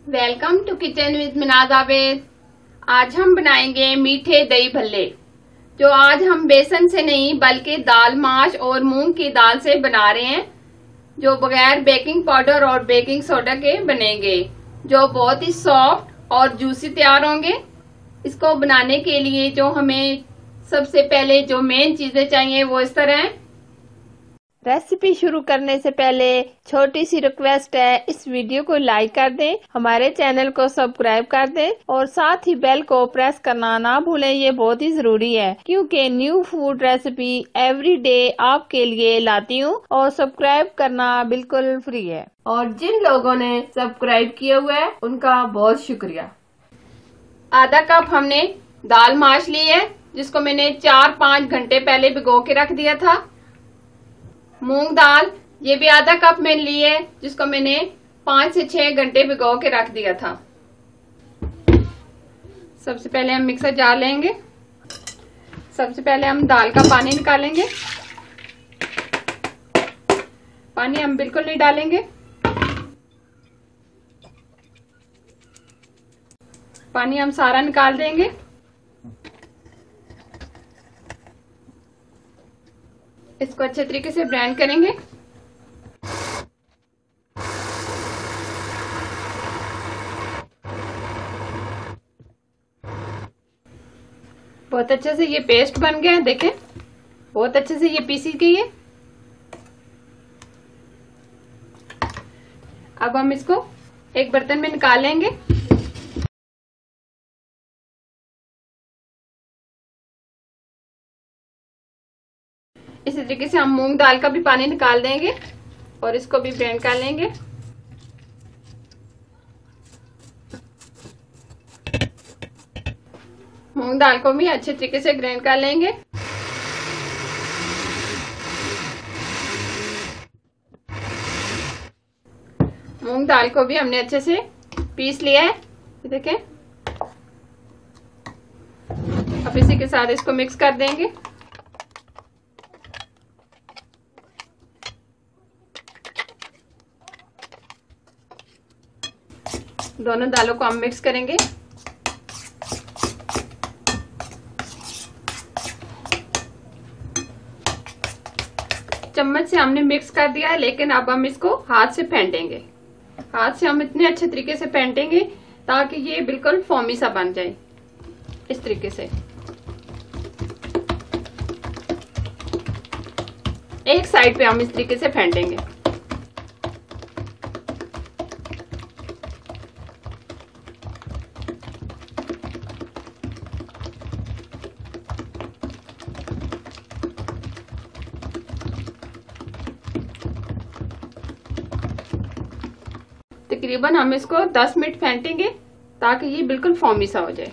Welcome to kitchen with Minaj Aved. आज हम बनाएंगे मीठे दही भल्ले, जो आज हम बेसन से नहीं बल्कि दाल माश और मूंग की दाल से बना रहे हैं, जो बगैर बेकिंग पाउडर और बेकिंग सोडा के बनेंगे, जो बहुत ही सॉफ्ट और जूसी तैयार होंगे। इसको बनाने के लिए जो हमें सबसे पहले जो मेन चीजें चाहिए वो इस तरह है। रेसिपी शुरू करने से पहले छोटी सी रिक्वेस्ट है, इस वीडियो को लाइक कर दें, हमारे चैनल को सब्सक्राइब कर दें और साथ ही बेल को प्रेस करना ना भूलें। ये बहुत ही जरूरी है क्योंकि new food recipe every day आपके लिए लाती हूँ और सब्सक्राइब करना बिल्कुल फ्री है। और जिन लोगों ने सब्सक्राइब किया हुआ है उनका बहुत शुक्रिया। आधा कप हमने दाल माश ली है, जिसको मैंने 4-5 घंटे पहले भिगो के रख दिया था। मूंग दाल ये भी आधा कप मैंने ली है, जिसको मैंने 5 से 6 घंटे भिगो के रख दिया था। सबसे पहले हम मिक्सर जार लेंगे। सबसे पहले हम दाल का पानी निकालेंगे। पानी हम बिल्कुल नहीं डालेंगे, पानी हम सारा निकाल देंगे। इसको अच्छे तरीके से ब्लेंड करेंगे। बहुत अच्छे से ये पेस्ट बन गया है, देखें बहुत अच्छे से ये पीसी गई है। अब हम इसको एक बर्तन में निकाल लेंगे। इसी तरीके से हम मूंग दाल का भी पानी निकाल देंगे और इसको भी ब्लेंड कर लेंगे। मूंग दाल को भी अच्छे तरीके से ग्राइंड कर लेंगे। मूंग दाल को भी हमने अच्छे से पीस लिया है, ये देखें। अब इसी के साथ इसको मिक्स कर देंगे। दोनों दालों को हम मिक्स करेंगे। चम्मच से हमने मिक्स कर दिया है, लेकिन अब हम इसको हाथ से फेंटेंगे। हाथ से हम इतने अच्छे तरीके से फेंटेंगे ताकि ये बिल्कुल फोमी सा बन जाए, इस तरीके से। एक साइड पे हम इस तरीके से फेंटेंगे। तकरीबन हम इसको 10 मिनट फेंटेंगे ताकि ये बिल्कुल फोमी सा हो जाए।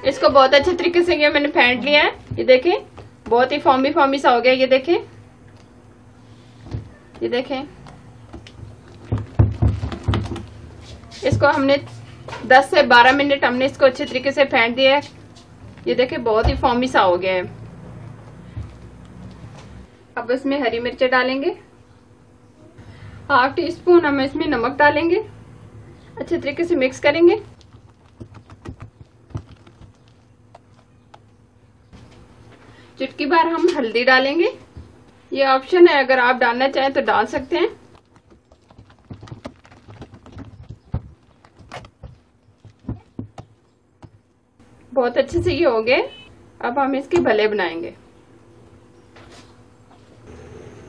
इसको बहुत अच्छे तरीके से ये मैंने फेंट लिया है, ये देखें बहुत ही फोमी फोमी सा हो गया। ये देखें, ये देखें। इसको हमने 10 से 12 मिनट हमने इसको अच्छे तरीके से फेंट दिया है। ये देखें बहुत ही फोमी सा हो गया है। अब इसमें हरी मिर्चें डालेंगे। 1/2 टीस्पून हम इसमें नमक डालेंगे, अच्छे तरीके से मिक्स करेंगे। चुटकी भर हम हल्दी डालेंगे। ये ऑप्शन है, अगर आप डालना चाहें तो डाल सकते हैं। बहुत अच्छे से ये हो गए। अब हम इसके भल्ले बनाएंगे।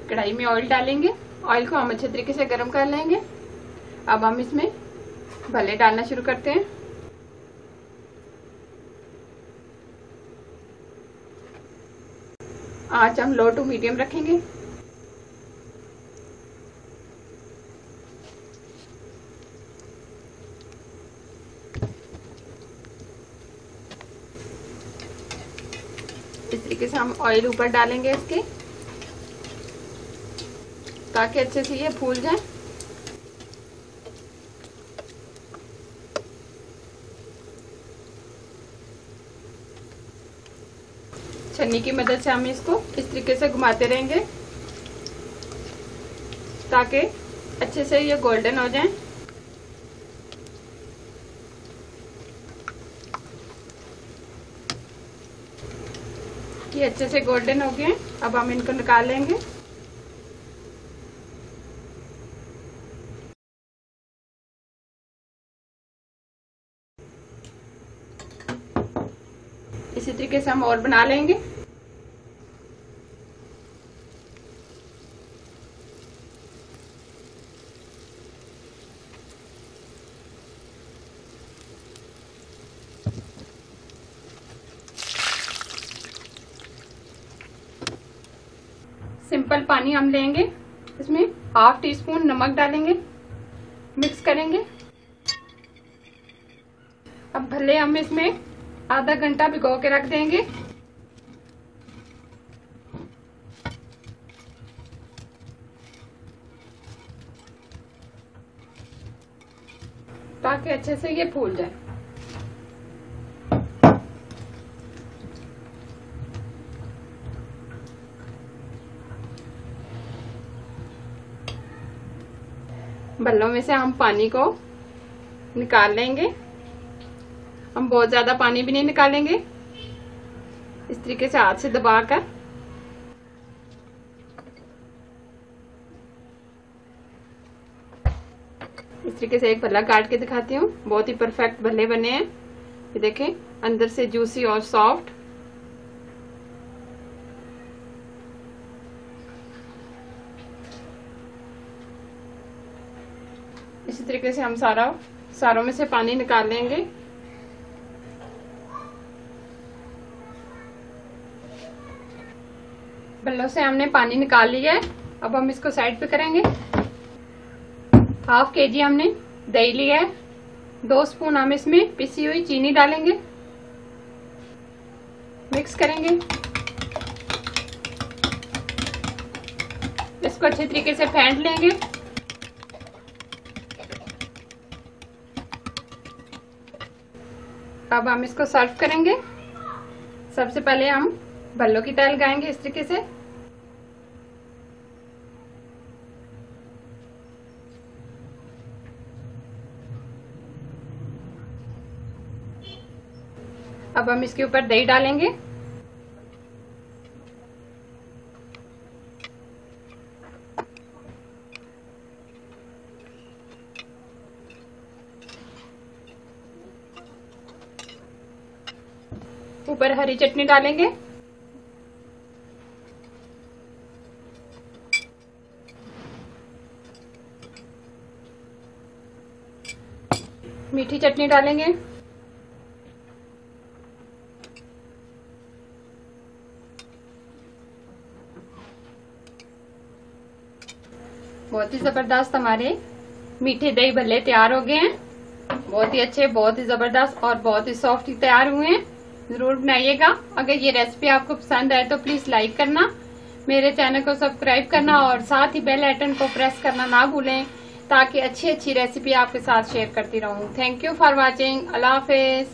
कढ़ाई में ऑयल डालेंगे। ऑयल को हम अच्छे तरीके से गर्म कर लेंगे। अब हम इसमें भल्ले डालना शुरू करते हैं। आंच हम लो टू मीडियम रखेंगे। इस तरीके से हम ऑयल ऊपर डालेंगे इसके, ताकि अच्छे से ये फूल जाए। छन्नी की मदद से हम इसको इस तरीके से घुमाते रहेंगे ताकि अच्छे से ये गोल्डन हो जाएं। ये अच्छे से गोल्डन हो गए। अब हम इनको निकाल लेंगे। इसी तरीके से हम और बना लेंगे। सिंपल पानी हम लेंगे, इसमें ½ टीस्पून नमक डालेंगे, मिक्स करेंगे। अब भल्ले हम इसमें आधा घंटा भिगो के रख देंगे ताकि अच्छे से ये फूल जाए। भल्लों में से हम पानी को निकाल लेंगे। हम बहुत ज्यादा पानी भी नहीं निकालेंगे, इस तरीके से हाथ से दबाकर। इस तरीके से एक भल्ला काट के दिखाती हूँ। बहुत ही परफेक्ट भल्ले बने हैं। ये देखें, अंदर से जूसी और सॉफ्ट। इसी तरीके से हम सारों में से पानी निकाल लेंगे। भल्लों से हमने पानी निकाल लिया है। अब हम इसको साइड पे करेंगे। ½ kg हमने दही लिया है। 2 स्पून हम इसमें पिसी हुई चीनी डालेंगे, मिक्स करेंगे। इसको अच्छे तरीके से फेंट लेंगे। अब हम इसको सर्व करेंगे। सबसे पहले हम भल्लों की तह लगाएंगे इस तरीके से। अब हम इसके ऊपर दही डालेंगे। ऊपर हरी चटनी डालेंगे। मीठी चटनी डालेंगे। बहुत ही जबरदस्त हमारे मीठे दही भल्ले तैयार हो गए हैं। बहुत ही अच्छे, बहुत ही जबरदस्त और बहुत ही सॉफ्ट तैयार हुए हैं। जरूर बनाइएगा। अगर ये रेसिपी आपको पसंद आए तो प्लीज लाइक करना, मेरे चैनल को सब्सक्राइब करना और साथ ही बेल आइकन को प्रेस करना ना भूलें ताकि अच्छी अच्छी रेसिपी आपके साथ शेयर करती रहूं। Thank you for watching. Allah Hafiz.